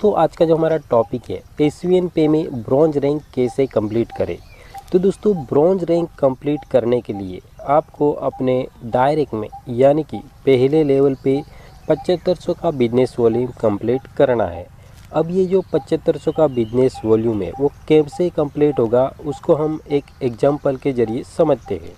दोस्तों आज का जो हमारा टॉपिक है एसवीएन पे में ब्रॉन्ज रैंक कैसे कंप्लीट करें। तो दोस्तों ब्रॉन्ज रैंक कंप्लीट करने के लिए आपको अपने डायरेक्ट में यानी कि पहले लेवल पे 7500 का बिजनेस वॉल्यूम कंप्लीट करना है। अब ये जो 7500 का बिजनेस वॉल्यूम है वो कैसे कंप्लीट होगा उसको हम एक एग्जाम्पल के ज़रिए समझते हैं।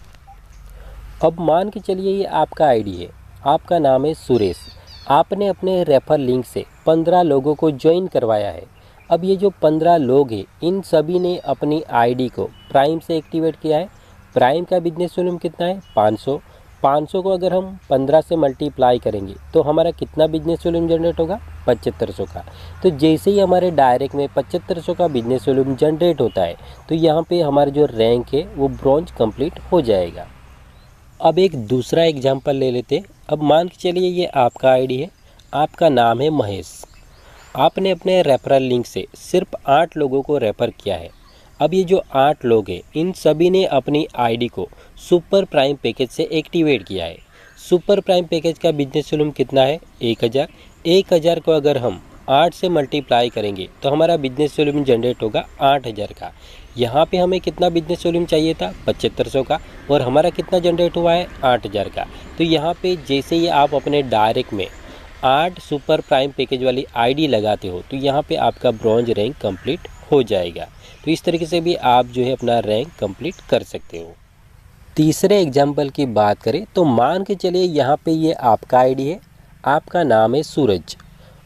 अब मान के चलिए ये आपका आईडी है, आपका नाम है सुरेश। आपने अपने रेफर लिंक से 15 लोगों को ज्वाइन करवाया है। अब ये जो 15 लोग हैं इन सभी ने अपनी आईडी को प्राइम से एक्टिवेट किया है। प्राइम का बिजनेस वॉल्यूम कितना है 500। 500 को अगर हम 15 से मल्टीप्लाई करेंगे तो हमारा कितना बिजनेस वॉल्यूम जनरेट होगा 7500 का। तो जैसे ही हमारे डायरेक्ट में 7500 का बिजनेस वॉल्यूम जनरेट होता है तो यहाँ पे हमारा जो रैंक है वो ब्रॉन्ज कंप्लीट हो जाएगा। अब एक दूसरा एग्जांपल ले लेते हैं। अब मान के चलिए ये आपका आईडी है, आपका नाम है महेश। आपने अपने रेफरल लिंक से सिर्फ 8 लोगों को रेफ़र किया है। अब ये जो 8 लोग हैं इन सभी ने अपनी आईडी को सुपर प्राइम पैकेज से एक्टिवेट किया है। सुपर प्राइम पैकेज का बिजनेस वॉल्यूम कितना है 1000। 1000 को अगर हम 8 से मल्टीप्लाई करेंगे तो हमारा बिजनेस वॉल्यूम जनरेट होगा 8000 का। यहाँ पे हमें कितना बिजनेस वॉल्यूम चाहिए था 7500 का और हमारा कितना जनरेट हुआ है 8000 का। तो यहाँ पे जैसे ही आप अपने डायरेक्ट में 8 सुपर प्राइम पैकेज वाली आईडी लगाते हो तो यहाँ पे आपका ब्रॉन्ज रैंक कंप्लीट हो जाएगा। तो इस तरीके से भी आप जो है अपना रैंक कंप्लीट कर सकते हो। तीसरे एग्जाम्पल की बात करें तो मान के चलिए यहाँ पे ये आपका आईडी है, आपका नाम है सूरज।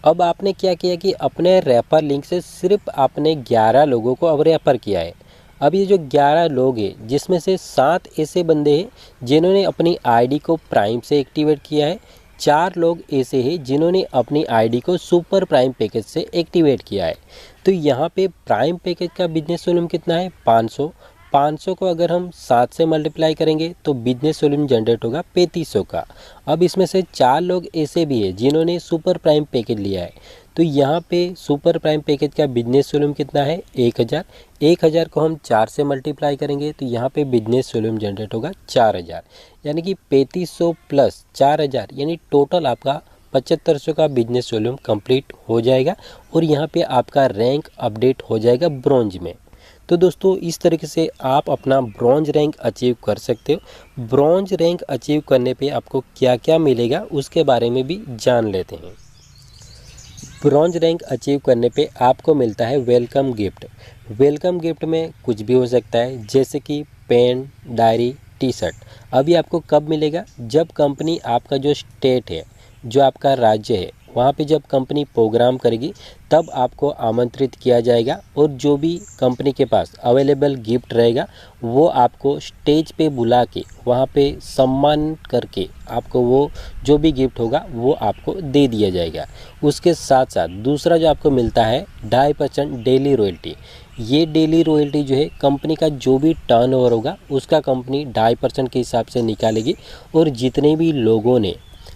अब आपने क्या किया कि अपने रेफर लिंक से सिर्फ आपने 11 लोगों को अब रेफ़र किया है। अब ये जो 11 लोग हैं जिसमें से 7 ऐसे बंदे हैं जिन्होंने अपनी आईडी को प्राइम से एक्टिवेट किया है। 4 लोग ऐसे हैं जिन्होंने अपनी आईडी को सुपर प्राइम पैकेज से एक्टिवेट किया है। तो यहाँ पे प्राइम पैकेज का बिजनेस वॉल्यूम कितना है 500। 500 को अगर हम 7 से मल्टीप्लाई करेंगे तो बिजनेस वॉल्यूम जनरेट होगा 3500 का। अब इसमें से 4 लोग ऐसे भी हैं जिन्होंने सुपर प्राइम पैकेज लिया है। तो यहाँ पे सुपर प्राइम पैकेज का बिजनेस वॉल्यूम कितना है 1000। 1000 को हम 4 से मल्टीप्लाई करेंगे तो यहाँ पे बिजनेस वॉल्यूम जनरेट होगा 4000। यानी कि 3500 प्लस 4000 यानी टोटल आपका 7500 का बिजनेस वॉल्यूम कंप्लीट हो जाएगा और यहाँ पे आपका रैंक अपडेट हो जाएगा ब्रॉन्ज में। तो दोस्तों इस तरीके से आप अपना ब्रॉन्ज रैंक अचीव कर सकते हो। ब्रॉन्ज रैंक अचीव करने पे आपको क्या क्या मिलेगा उसके बारे में भी जान लेते हैं। ब्रॉन्ज रैंक अचीव करने पे आपको मिलता है वेलकम गिफ्ट। वेलकम गिफ्ट में कुछ भी हो सकता है जैसे कि पेन, डायरी, टी शर्ट। अभी आपको कब मिलेगा जब कंपनी आपका जो स्टेट है, जो आपका राज्य है, वहाँ पे जब कंपनी प्रोग्राम करेगी तब आपको आमंत्रित किया जाएगा और जो भी कंपनी के पास अवेलेबल गिफ्ट रहेगा वो आपको स्टेज पे बुला के वहाँ पे सम्मान करके आपको वो जो भी गिफ्ट होगा वो आपको दे दिया जाएगा। उसके साथ साथ दूसरा जो आपको मिलता है 2.5% डेली रॉयल्टी। ये डेली रॉयल्टी जो है कंपनी का जो भी टर्नओवर होगा उसका कंपनी 2.5% के हिसाब से निकालेगी और जितने भी लोगों ने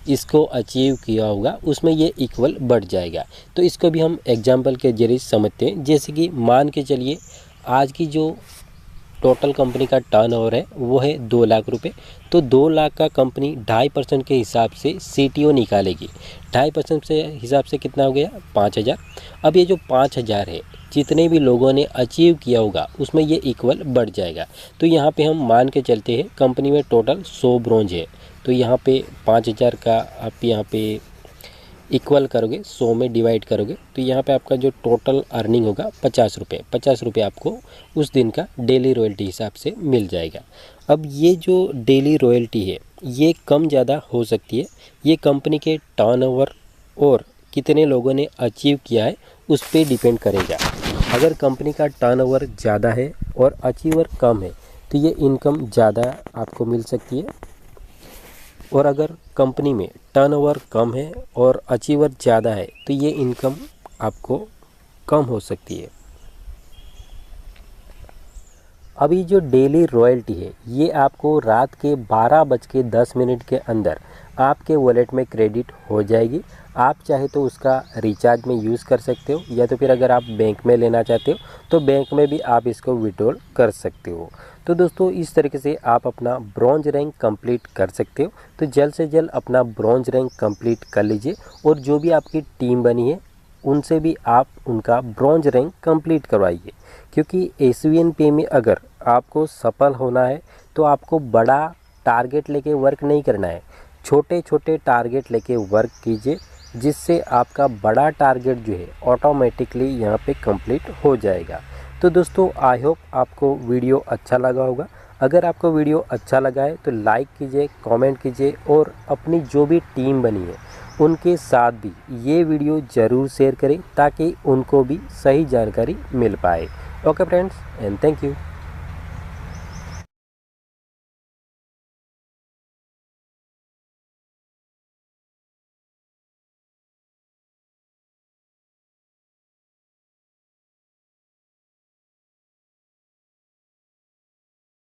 इसको अचीव किया होगा उसमें ये इक्वल बढ़ जाएगा। तो इसको भी हम एग्जाम्पल के जरिए समझते हैं। जैसे कि मान के चलिए आज की जो टोटल कंपनी का टर्नओवर है वो है 2 लाख रुपए। तो 2 लाख का कंपनी 2.5% के हिसाब से सीटीओ निकालेगी। 2.5% से हिसाब से कितना हो गया 5000। अब ये जो 5000 है जितने भी लोगों ने अचीव किया होगा उसमें ये इक्वल बढ़ जाएगा। तो यहाँ पे हम मान के चलते हैं कंपनी में टोटल 100 ब्रॉन्ज है। तो यहाँ पे 5000 का आप यहाँ पे इक्वल करोगे 100 में डिवाइड करोगे तो यहाँ पे आपका जो टोटल अर्निंग होगा 50 रुपये। 50 रुपये आपको उस दिन का डेली रॉयल्टी हिसाब से मिल जाएगा। अब ये जो डेली रॉयल्टी है ये कम ज़्यादा हो सकती है। ये कंपनी के टर्नओवर और कितने लोगों ने अचीव किया है उस पर डिपेंड करेगा। अगर कंपनी का टर्नओवर ज़्यादा है और अचीवर कम है तो ये इनकम ज़्यादा आपको मिल सकती है और अगर कंपनी में टर्नओवर कम है और अचीवर ज़्यादा है तो ये इनकम आपको कम हो सकती है। अभी जो डेली रॉयल्टी है ये आपको रात के 12:10 के अंदर आपके वॉलेट में क्रेडिट हो जाएगी। आप चाहे तो उसका रिचार्ज में यूज़ कर सकते हो या तो फिर अगर आप बैंक में लेना चाहते हो तो बैंक में भी आप इसको विड्रॉल कर सकते हो। तो दोस्तों इस तरीके से आप अपना ब्रॉन्ज रैंक कंप्लीट कर सकते हो। तो जल्द से जल्द अपना ब्रॉन्ज रैंक कंप्लीट कर लीजिए और जो भी आपकी टीम बनी है उनसे भी आप उनका ब्रॉन्ज रैंक कंप्लीट करवाइए। क्योंकि एसवीएन पे में अगर आपको सफल होना है तो आपको बड़ा टारगेट लेके वर्क नहीं करना है, छोटे छोटे टारगेट लेके वर्क कीजिए, जिससे आपका बड़ा टारगेट जो है ऑटोमेटिकली यहाँ पे कंप्लीट हो जाएगा। तो दोस्तों आई होप आपको वीडियो अच्छा लगा होगा। अगर आपको वीडियो अच्छा लगा है तो लाइक कीजिए, कमेंट कीजिए और अपनी जो भी टीम बनी है उनके साथ भी ये वीडियो ज़रूर शेयर करें ताकि उनको भी सही जानकारी मिल पाए। Okay friends, and thank you.